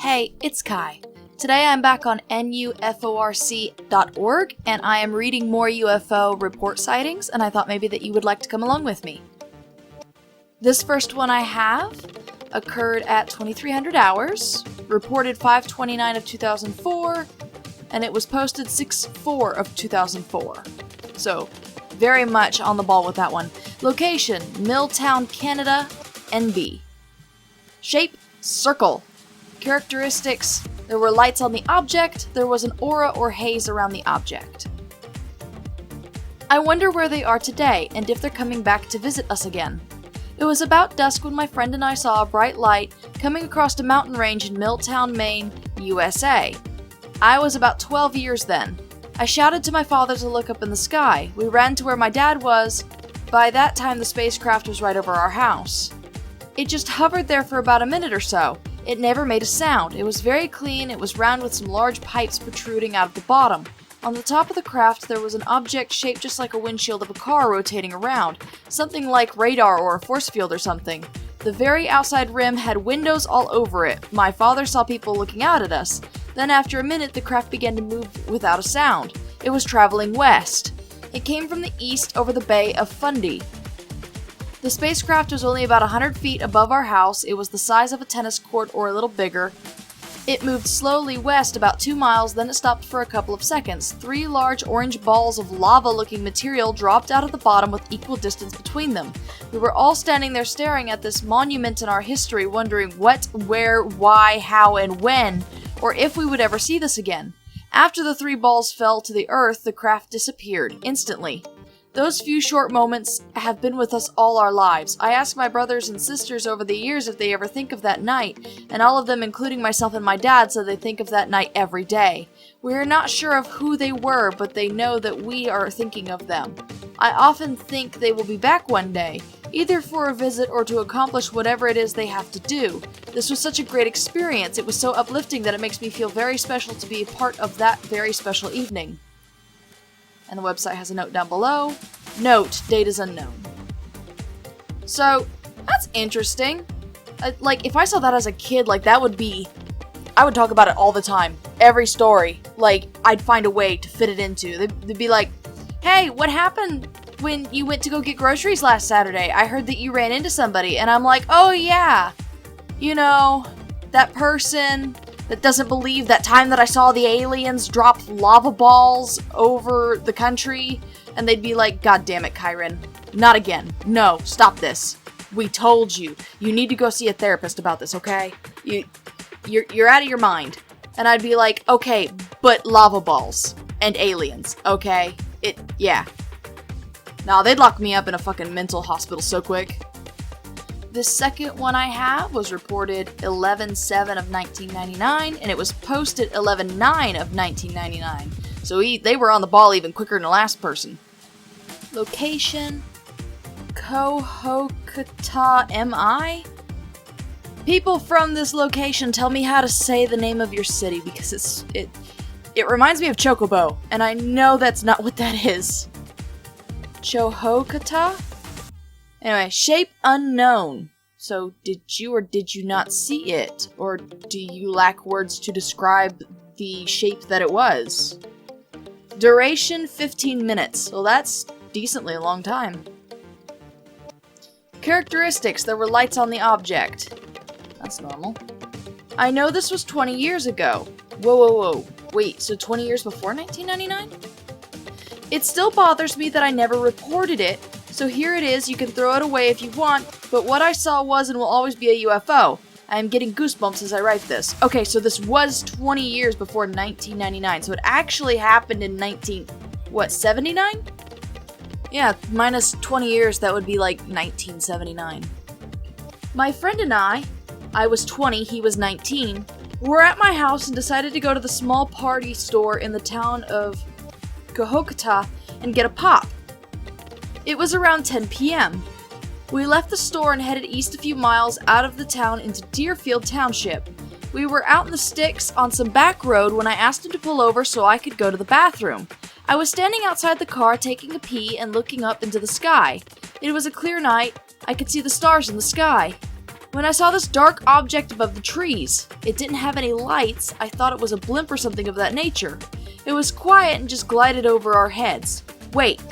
Hey, it's Kai. Today I'm back on nuforc.org and I am reading more UFO report sightings, and I thought maybe that you would like to come along with me. This first one I have occurred at 2300 hours, reported 5/29 of 2004, and it was posted 6/4 of 2004. So, very much on the ball with that one. Location, Milltown, Canada, NB. Shape, circle. Characteristics, there were lights on the object, there was an aura or haze around the object. I wonder where they are today, and if they're coming back to visit us again. It was about dusk when my friend and I saw a bright light coming across a mountain range in Milltown, Maine, USA. I was about 12 years then. I shouted to my father to look up in the sky. We ran to where my dad was. By that time, the spacecraft was right over our house. It just hovered there for about a minute or so. It never made a sound. It was very clean. It was round with some large pipes protruding out of the bottom. On the top of the craft, there was an object shaped just like a windshield of a car rotating around, something like radar or a force field or something. The very outside rim had windows all over it. My father saw people looking out at us. Then after a minute, the craft began to move without a sound. It was traveling west. It came from the east over the Bay of Fundy. The spacecraft was only about 100 feet above our house. It was the size of a tennis court or a little bigger. It moved slowly west about 2 miles, then it stopped for a couple of seconds. 3 large orange balls of lava-looking material dropped out of the bottom with equal distance between them. We were all standing there staring at this monument in our history, wondering what, where, why, how, and when, or if we would ever see this again. After the 3 balls fell to the earth, the craft disappeared, instantly. Those few short moments have been with us all our lives. I asked my brothers and sisters over the years if they ever think of that night, and all of them, including myself and my dad, said they think of that night every day. We are not sure of who they were, but they know that we are thinking of them. I often think they will be back one day, either for a visit or to accomplish whatever it is they have to do. This was such a great experience. It was so uplifting that it makes me feel very special to be a part of that very special evening. And the website has a note down below. Note, date is unknown. So, that's interesting. If I saw that as a kid, I would talk about it all the time. Every story. I'd find a way to fit it into. They'd be like, hey, what happened when you went to go get groceries last Saturday? I heard that you ran into somebody. And I'm like, oh yeah. You know, that person that doesn't believe that time that I saw the aliens drop lava balls over the country, and they'd be like, God damn it, Kyron. Not again. No, stop this. We told you. You need to go see a therapist about this, okay? You're out of your mind. And I'd be like, okay, but lava balls and aliens, okay? Yeah. Nah, they'd lock me up in a fucking mental hospital so quick. The second one I have was reported 11/7 of 1999, and it was posted 11/9 of 1999. So they were on the ball even quicker than the last person. Location, Kohokota, MI? People from this location, tell me how to say the name of your city, because it reminds me of Chocobo, and I know that's not what that is. Chohokota? Anyway, shape unknown. So, did you or did you not see it? Or do you lack words to describe the shape that it was? Duration, 15 minutes. Well, that's decently a long time. Characteristics, there were lights on the object. That's normal. I know this was 20 years ago. Whoa. Wait, so 20 years before 1999? It still bothers me that I never reported it. So here it is, you can throw it away if you want, but what I saw was and will always be a UFO. I am getting goosebumps as I write this. Okay, so this was 20 years before 1999, so it actually happened in 79? Yeah, minus 20 years, that would be like 1979. My friend and I was 20, he was 19, were at my house and decided to go to the small party store in the town of Kohokota and get a pop. It was around 10 p.m. We left the store and headed east a few miles out of the town into Deerfield Township. We were out in the sticks on some back road when I asked him to pull over so I could go to the bathroom. I was standing outside the car taking a pee and looking up into the sky. It was a clear night. I could see the stars in the sky. when I saw this dark object above the trees. It didn't have any lights. I thought it was a blimp or something of that nature. It was quiet and just glided over our heads. Wait,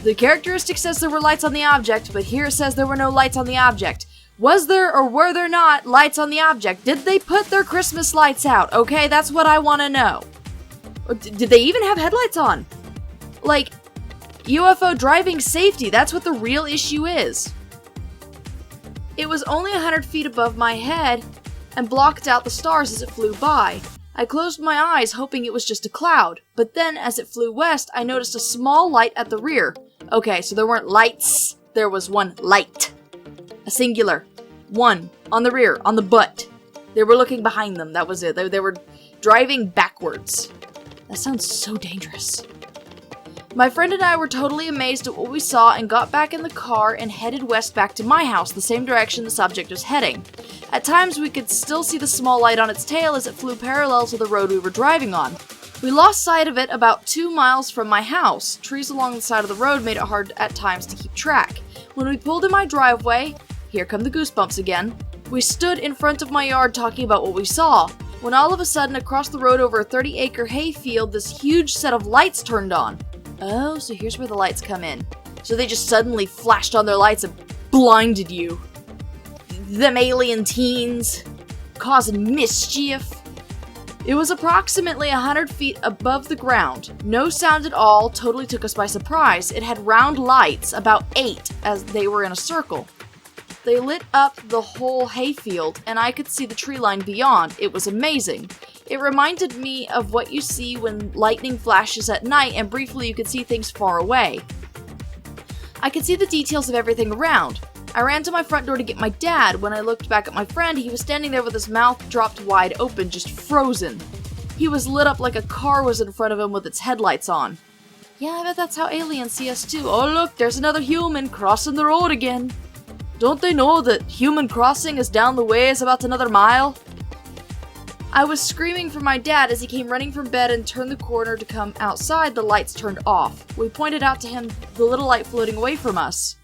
the characteristic says there were lights on the object, but here it says there were no lights on the object. Was there or were there not lights on the object? Did they put their Christmas lights out? Okay, that's what I want to know. Or did they even have headlights on? Like, UFO driving safety, that's what the real issue is. It was only 100 feet above my head and blocked out the stars as it flew by. I closed my eyes hoping it was just a cloud, but then as it flew west, I noticed a small light at the rear. Okay, so there weren't lights, there was one light. A singular. One. On the rear. On the butt. They were looking behind them. That was it. They were driving backwards. That sounds so dangerous. My friend and I were totally amazed at what we saw and got back in the car and headed west back to my house, the same direction the subject was heading. At times we could still see the small light on its tail as it flew parallel to the road we were driving on. We lost sight of it about 2 miles from my house. Trees along the side of the road made it hard at times to keep track. When we pulled in my driveway, here come the goosebumps again, we stood in front of my yard talking about what we saw, when all of a sudden across the road over a 30-acre hayfield, this huge set of lights turned on. Oh, so here's where the lights come in. So they just suddenly flashed on their lights and blinded you. Them alien teens, causing mischief. It was approximately 100 feet above the ground. No sound at all, totally took us by surprise. It had round lights, about 8, as they were in a circle. They lit up the whole hayfield, and I could see the tree line beyond. It was amazing. It reminded me of what you see when lightning flashes at night, and briefly you could see things far away. I could see the details of everything around. I ran to my front door to get my dad. When I looked back at my friend, he was standing there with his mouth dropped wide open, just frozen. He was lit up like a car was in front of him with its headlights on. Yeah, I bet that's how aliens see us too. Oh look, there's another human crossing the road again. Don't they know that human crossing is down the ways about another mile? I was screaming for my dad as he came running from bed and turned the corner to come outside. The lights turned off. We pointed out to him the little light floating away from us.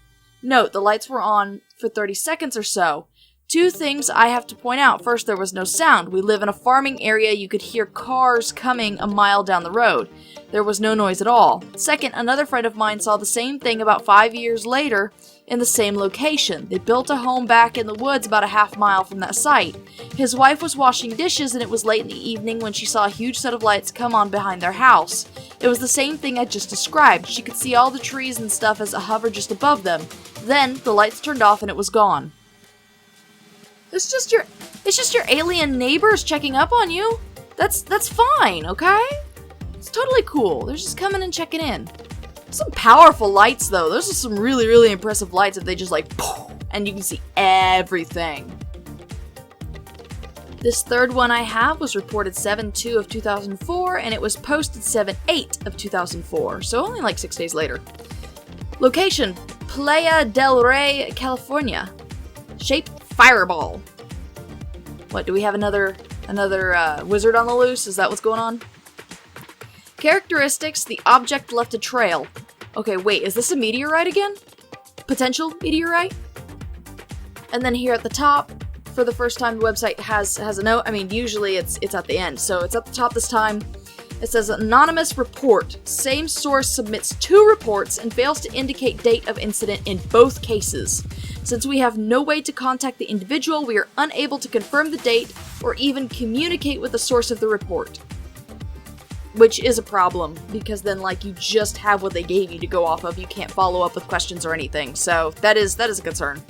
Note, the lights were on for 30 seconds or so. 2 things I have to point out. First, there was no sound. We live in a farming area. You could hear cars coming a mile down the road. There was no noise at all. Second, another friend of mine saw the same thing about 5 years later in the same location. They built a home back in the woods about a half mile from that site. His wife was washing dishes and it was late in the evening when she saw a huge set of lights come on behind their house. It was the same thing I just described. She could see all the trees and stuff as it hovered just above them. Then the lights turned off and it was gone. It's just your alien neighbors checking up on you. That's fine, okay? It's totally cool. They're just coming and checking in. Some powerful lights, though. Those are some really, really impressive lights if they just like, poof, and you can see everything. This third one I have was reported 7/2 of 2004, and it was posted 7/8 of 2004, so only like 6 days later. Location, Playa del Rey, California. Shape, fireball. What, do we have another wizard on the loose? Is that what's going on? Characteristics, the object left a trail. Okay, wait, is this a meteorite again? Potential meteorite? And then here at the top, for the first time the website has a note. I mean, usually it's at the end, so it's at the top this time. It says, anonymous report. Same source submits 2 reports and fails to indicate date of incident in both cases. Since we have no way to contact the individual, we are unable to confirm the date or even communicate with the source of the report. Which is a problem, because then, like, you just have what they gave you to go off of. You can't follow up with questions or anything, so that is a concern.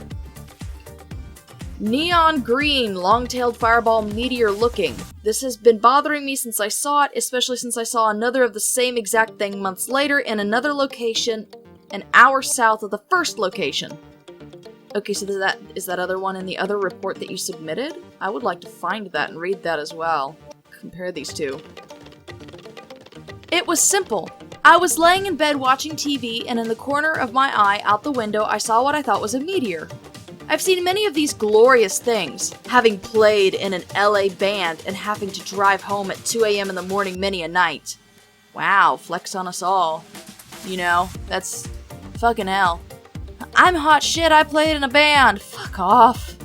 Neon green, long-tailed fireball meteor looking. This has been bothering me since I saw it, especially since I saw another of the same exact thing months later in another location, an hour south of the first location. Okay, so is that other one in the other report that you submitted? I would like to find that and read that as well. Compare these two. It was simple. I was laying in bed watching TV, and in the corner of my eye out the window I saw what I thought was a meteor. I've seen many of these glorious things, having played in an LA band and having to drive home at 2 a.m. in the morning many a night. Wow, flex on us all. You know, that's fucking hell. I'm hot shit, I played in a band. Fuck off.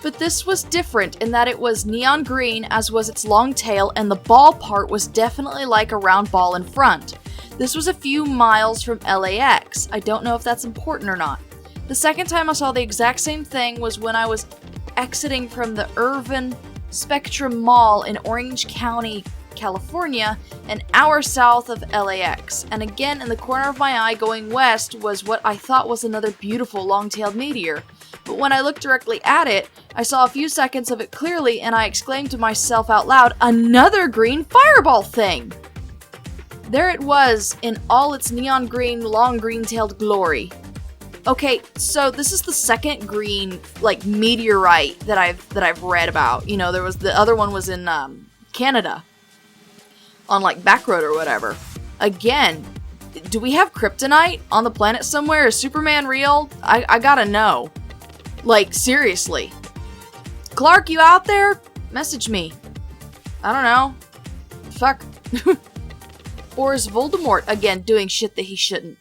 But this was different in that it was neon green, as was its long tail, and the ball part was definitely like a round ball in front. This was a few miles from LAX. I don't know if that's important or not. The second time I saw the exact same thing was when I was exiting from the Irvin Spectrum Mall in Orange County, California, an hour south of LAX. And again, in the corner of my eye going west was what I thought was another beautiful long-tailed meteor. But when I looked directly at it, I saw a few seconds of it clearly, and I exclaimed to myself out loud, "Another green fireball thing!" There it was, in all its neon green, long green-tailed glory. Okay, so this is the second green, meteorite that I've read about. You know, there was the other one was in Canada, on Backroad or whatever. Again, do we have kryptonite on the planet somewhere? Is Superman real? I gotta know. Seriously. Clark, you out there? Message me. I don't know. Fuck. Or is Voldemort, again, doing shit that he shouldn't?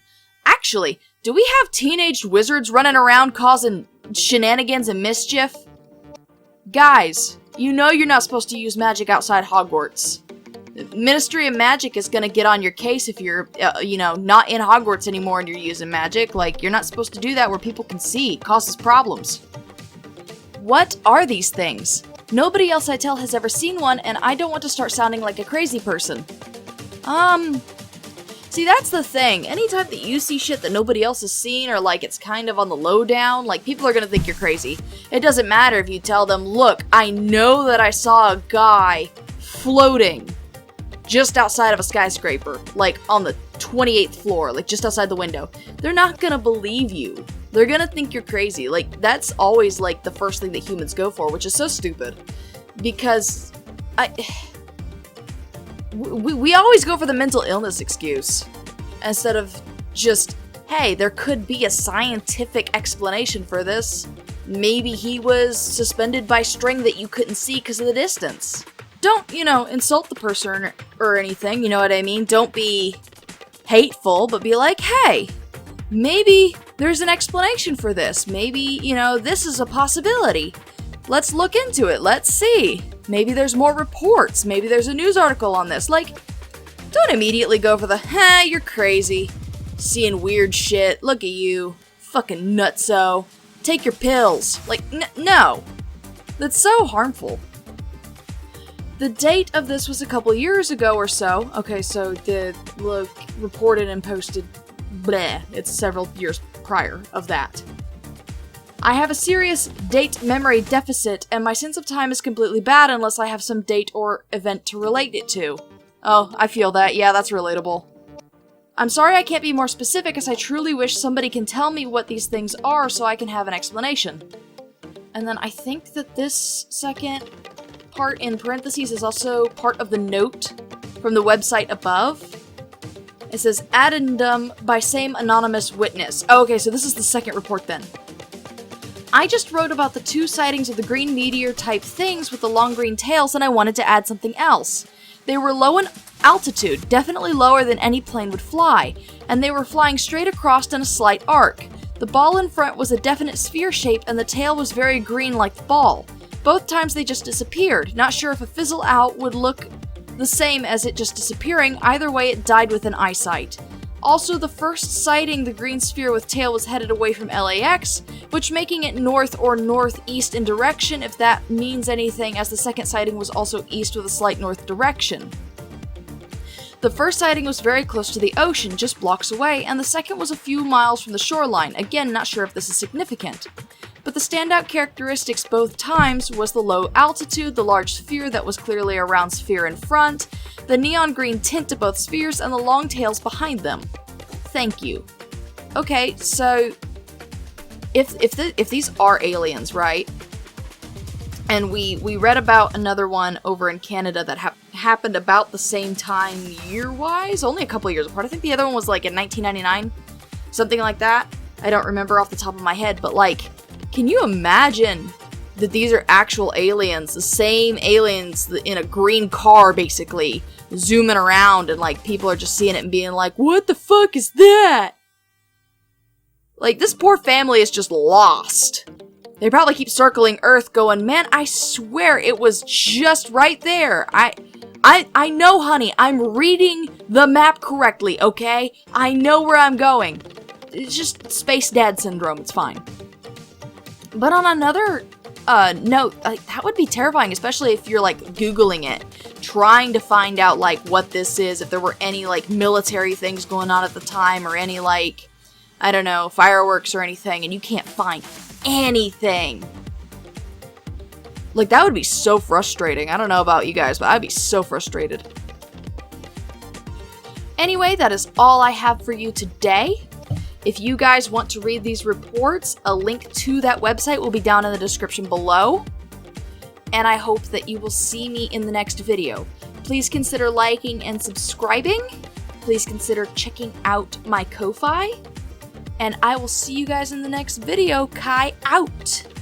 Actually, do we have teenage wizards running around causing shenanigans and mischief? Guys, you know you're not supposed to use magic outside Hogwarts. The Ministry of Magic is gonna get on your case if you're, not in Hogwarts anymore and you're using magic. You're not supposed to do that where people can see. It causes problems. What are these things? Nobody else I tell has ever seen one, and I don't want to start sounding like a crazy person. See, that's the thing. Anytime that you see shit that nobody else has seen, or it's kind of on the lowdown, people are gonna think you're crazy. It doesn't matter if you tell them, look, I know that I saw a guy floating just outside of a skyscraper, on the 28th floor, just outside the window. They're not gonna believe you. They're gonna think you're crazy. That's always, the first thing that humans go for, which is so stupid. Because, we always go for the mental illness excuse, instead of just, hey, there could be a scientific explanation for this. Maybe he was suspended by string that you couldn't see because of the distance. Don't, insult the person or anything, you know what I mean? Don't be hateful, but be like, hey, maybe there's an explanation for this. Maybe, this is a possibility. Let's look into it. Let's see. Maybe there's more reports. Maybe there's a news article on this. Don't immediately go for the, you're crazy. Seeing weird shit. Look at you. Fucking nutso. Take your pills. No. That's so harmful. The date of this was a couple years ago or so. Okay, so the reported and posted, it's several years prior of that. I have a serious date memory deficit, and my sense of time is completely bad unless I have some date or event to relate it to. Oh, I feel that. Yeah, that's relatable. I'm sorry I can't be more specific, as I truly wish somebody can tell me what these things are so I can have an explanation. And then I think that this second part in parentheses is also part of the note from the website above. It says, addendum by same anonymous witness. Oh, okay, so this is the second report then. I just wrote about the two sightings of the green meteor type things with the long green tails, and I wanted to add something else. They were low in altitude, definitely lower than any plane would fly, and they were flying straight across in a slight arc. The ball in front was a definite sphere shape, and the tail was very green like the ball. Both times they just disappeared. Not sure if a fizzle out would look the same as it just disappearing. Either way, it died within eyesight. Also, the first sighting, the green sphere with tail, was headed away from LAX, which making it north or northeast in direction, if that means anything, as the second sighting was also east with a slight north direction. The first sighting was very close to the ocean, just blocks away, and the second was a few miles from the shoreline. Again, not sure if this is significant. But the standout characteristics both times was the low altitude, the large sphere that was clearly a round sphere in front, the neon green tint to both spheres, and the long tails behind them. Thank you. Okay, so if these are aliens, right? And we read about another one over in Canada that happened about the same time year-wise, only a couple years apart. I think the other one was in 1999, something like that. I don't remember off the top of my head, but can you imagine that these are actual aliens, the same aliens in a green car, basically, zooming around, and people are just seeing it and being like, what the fuck is that? Like, this poor family is just lost. They probably keep circling Earth going, man, I swear it was just right there. I know, honey, I'm reading the map correctly, okay? I know where I'm going. It's just space dad syndrome, it's fine. But on another note, that would be terrifying, especially if you're, like, Googling it, trying to find out, like, what this is, if there were any, like, military things going on at the time, or any, like, I don't know, fireworks or anything, and you can't find anything. Like, that would be so frustrating. I don't know about you guys, but I'd be so frustrated. Anyway, that is all I have for you today. If you guys want to read these reports, a link to that website will be down in the description below. And I hope that you will see me in the next video. Please consider liking and subscribing. Please consider checking out my Ko-Fi. And I will see you guys in the next video. Kaii out!